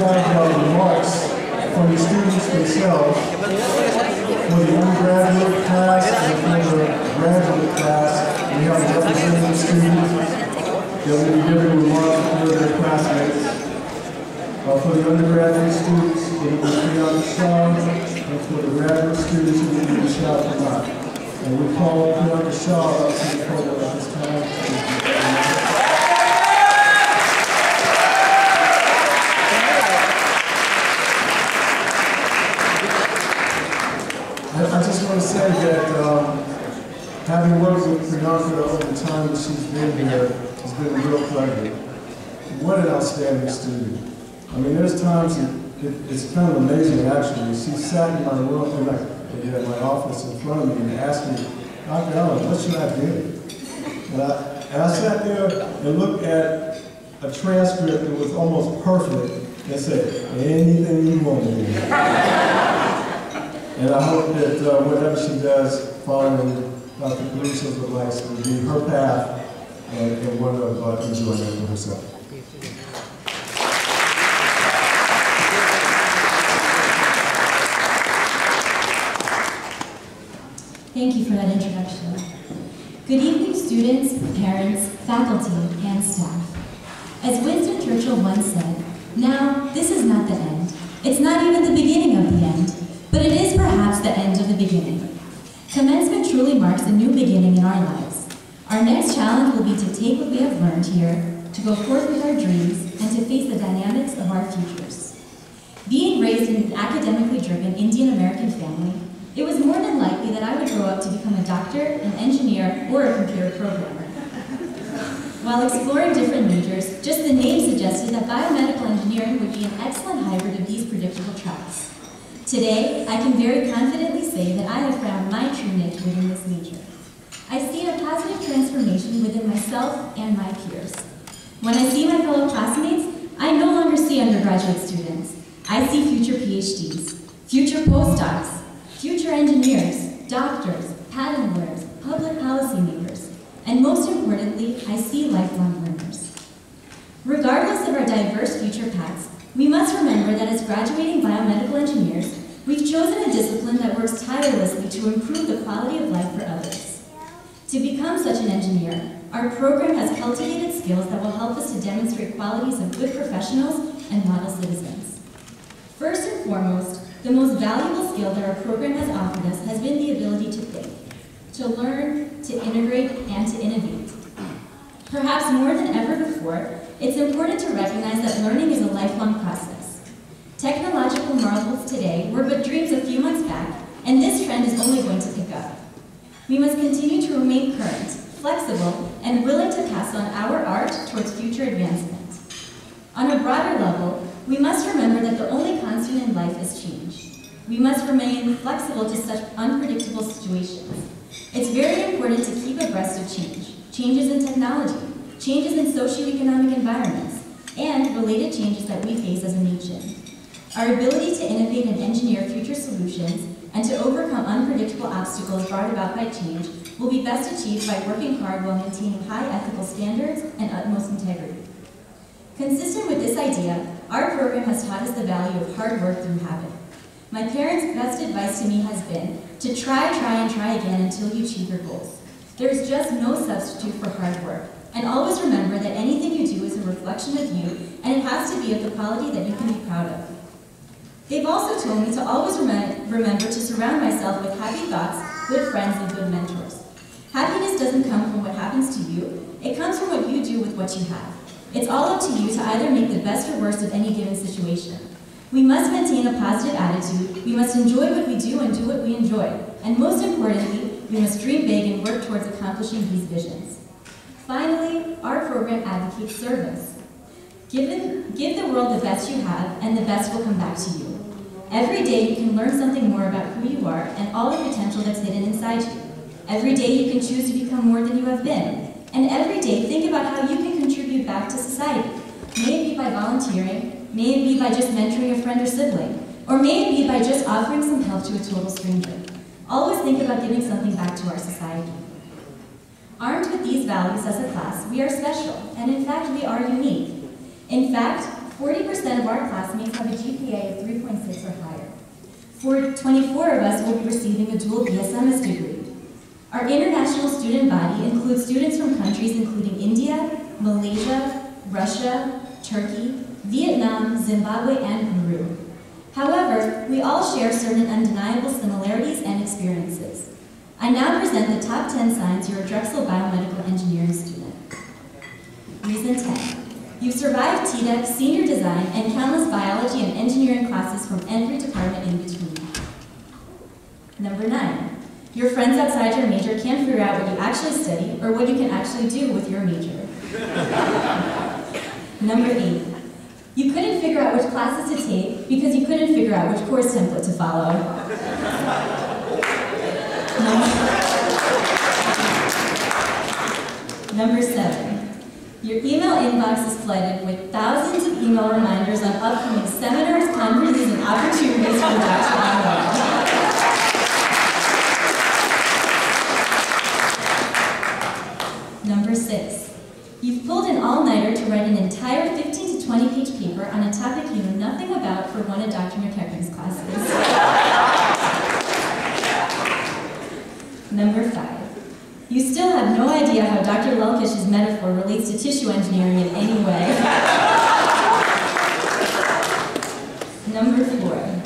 have remarks from the students themselves for the undergraduate class and for the graduate class. We have a representative student that will be giving remarks for their classmates. For the undergraduate students, it will be Priyanka, and for the graduate students, it will be Michelle. And we call Priyanka Shaw up to the podium at this time. I just want to say that having worked with Priyanka over the time that she's been here has been a real pleasure. What an outstanding student. I mean, there's times it's kind of amazing actually. She sat in my room in my office in front of me and asked me, Dr. Allen, what should I do? And I sat there and looked at a transcript that was almost perfect and said, anything you want to do. And I hope that whatever she does following Dr. Caruso's advice will be her path and one of enjoyment for herself. Thank you for that introduction. Good evening, students, parents, faculty, and staff. As Winston Churchill once said, now, this is not the end. It's not even the beginning of the end, but it is perhaps the end of the beginning. Commencement truly marks a new beginning in our lives. Our next challenge will be to take what we have learned here, to go forth with our dreams, and to face the dynamics of our futures. Being raised in an academically driven Indian American family, it was more than likely that I would grow up to become a doctor, an engineer, or a computer programmer. While exploring different majors, just the name suggested that biomedical engineering would be an excellent hybrid of these predictable tracks. Today, I can very confidently say that I have found my true niche within this major. I see a positive transformation within myself and my peers. When I see my fellow classmates, I no longer see undergraduate students. I see future PhDs, future postdocs, future engineers, doctors, patent lawyers, public policy makers, and most importantly, I see lifelong learners. Regardless of our diverse future paths, we must remember that as graduating biomedical engineers, we've chosen a discipline that works tirelessly to improve the quality of life for others. To become such an engineer, our program has cultivated skills that will help us to demonstrate qualities of good professionals and model citizens. First and foremost, the most valuable skill that our program has offered us has been the ability to think, to learn, to integrate, and to innovate. Perhaps more than ever before, it's important to recognize that learning is a lifelong process. Technological marvels today were but dreams a few months back, and this trend is only going to pick up. We must continue to remain current, flexible, and willing to pass on our art towards future advancement. On a broader level, we must remember that the only constant in life is change. We must remain flexible to such unpredictable situations. It's very important to keep abreast of change, changes in technology, changes in socioeconomic environments, and related changes that we face as a nation. Our ability to innovate and engineer future solutions and to overcome unpredictable obstacles brought about by change will be best achieved by working hard while maintaining high ethical standards and utmost integrity. Consistent with this idea, our program has taught us the value of hard work through habit. My parents' best advice to me has been to try again until you achieve your goals. There is just no substitute for hard work, and always remember that anything you do is a reflection of you, and it has to be of the quality that you can be proud of. They've also told me to always remember to surround myself with happy thoughts, good friends, and good mentors. Happiness doesn't come from what happens to you, it comes from what you do with what you have. It's all up to you to either make the best or worst of any given situation. We must maintain a positive attitude, we must enjoy what we do and do what we enjoy, and most importantly, we must dream big and work towards accomplishing these visions. Finally, our program advocates service. Give the world the best you have, and the best will come back to you. Every day you can learn something more about who you are and all the potential that's hidden inside you. Every day you can choose to become more than you have been. And every day think about how you can contribute back to society. May it be by volunteering, may it be by just mentoring a friend or sibling, or may it be by just offering some help to a total stranger. Always think about giving something back to our society. Armed with these values as a class, we are special, and in fact we are unique. In fact, 40% of our classmates have a GPA of 3.6 or higher. 24 of us will be receiving a dual BSMS degree. Our international student body includes students from countries including India, Malaysia, Russia, Turkey, Vietnam, Zimbabwe, and Peru. However, we all share certain undeniable similarities and experiences. I now present the top 10 signs you're a Drexel Biomedical Engineering student. Reason 10. You've survived TDEC, senior design, and countless biology and engineering classes from every department in between. Number 9. Your friends outside your major can't figure out what you actually study or what you can actually do with your major. Number 8. You couldn't figure out which classes to take because you couldn't figure out which course template to follow. Number 7. Your email inbox is flooded with thousands of email reminders on upcoming seminars, conferences, and opportunities for Dr. Biomed. Number 6. You've pulled an all-nighter to write an entire 15 to 20-page paper on a topic you know nothing about for one of Dr. McKechnie's classes. Number 5. You still have no idea how Dr. Lelkish's metaphor relates to tissue engineering in any way. Number 4.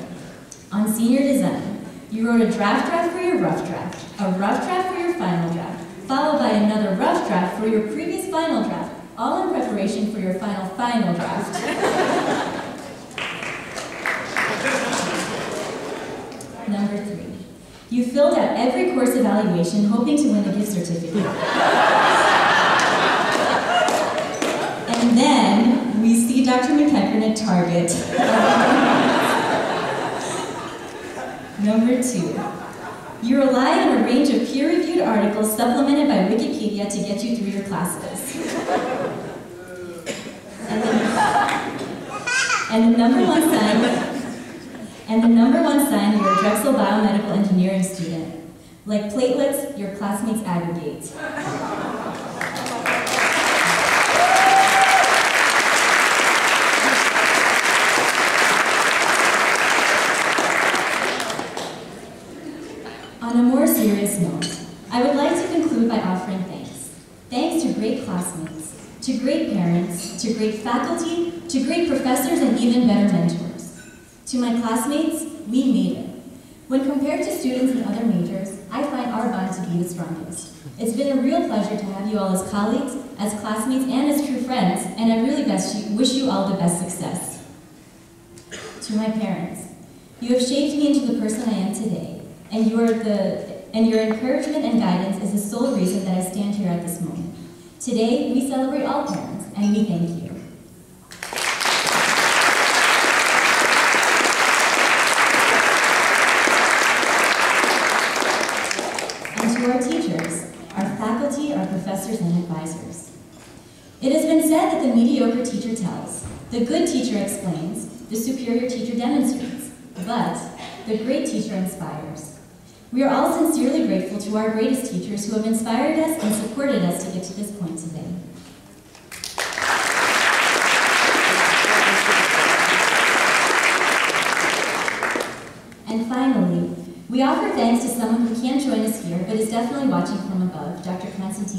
On senior design, you wrote a draft for your rough draft, a rough draft for your final draft, followed by another rough draft for your previous final draft, all in preparation for your final draft. Number 3. You filled out every course evaluation hoping to win a gift certificate. And then we see Dr. McKechnie at Target. Number 2. You rely on a range of peer-reviewed articles supplemented by Wikipedia to get you through your classes. And the number one sign you're a Drexel Biomedical Engineering student. Like platelets, your classmates aggregate. On a more serious note, I would like to conclude by offering thanks. Thanks to great classmates, to great parents, to great faculty, to great professors, and even better mentors. To my classmates, we made it. When compared to students in other majors, I find our bond to be the strongest. It's been a real pleasure to have you all as colleagues, as classmates, and as true friends, and I really wish you all the best success. To my parents, you have shaped me into the person I am today, and your encouragement and guidance is the sole reason that I stand here at this moment. Today, we celebrate all parents, and we thank you. To our teachers, our faculty, our professors, and advisors. It has been said that the mediocre teacher tells, the good teacher explains, the superior teacher demonstrates, but the great teacher inspires. We are all sincerely grateful to our greatest teachers who have inspired us and supported us to get to this point today. And finally, we offer thanks to someone who can't join us here, but is definitely watching from above, Dr. Commencement.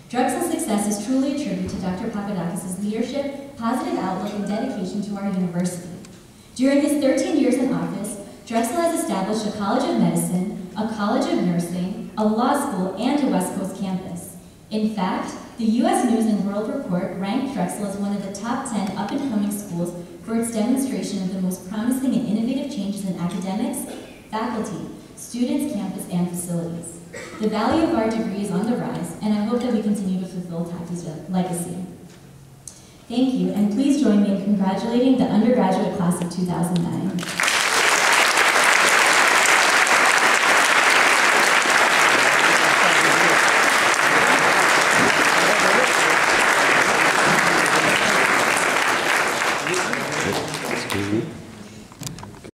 Drexel's success is truly a tribute to Dr. Papadakis' leadership, positive outlook, and dedication to our university. During his 13 years in office, Drexel has established a College of Medicine, a College of Nursing, a law school, and a West Coast campus. In fact, the U.S. News and World Report ranked Drexel as one of the top 10 up-and-coming schools for its demonstration of the most promising and innovative changes in academics, faculty, students, campus, and facilities. The value of our degree is on the rise, and I hope that we continue to fulfill Taki's legacy. Thank you, and please join me in congratulating the undergraduate class of 2009.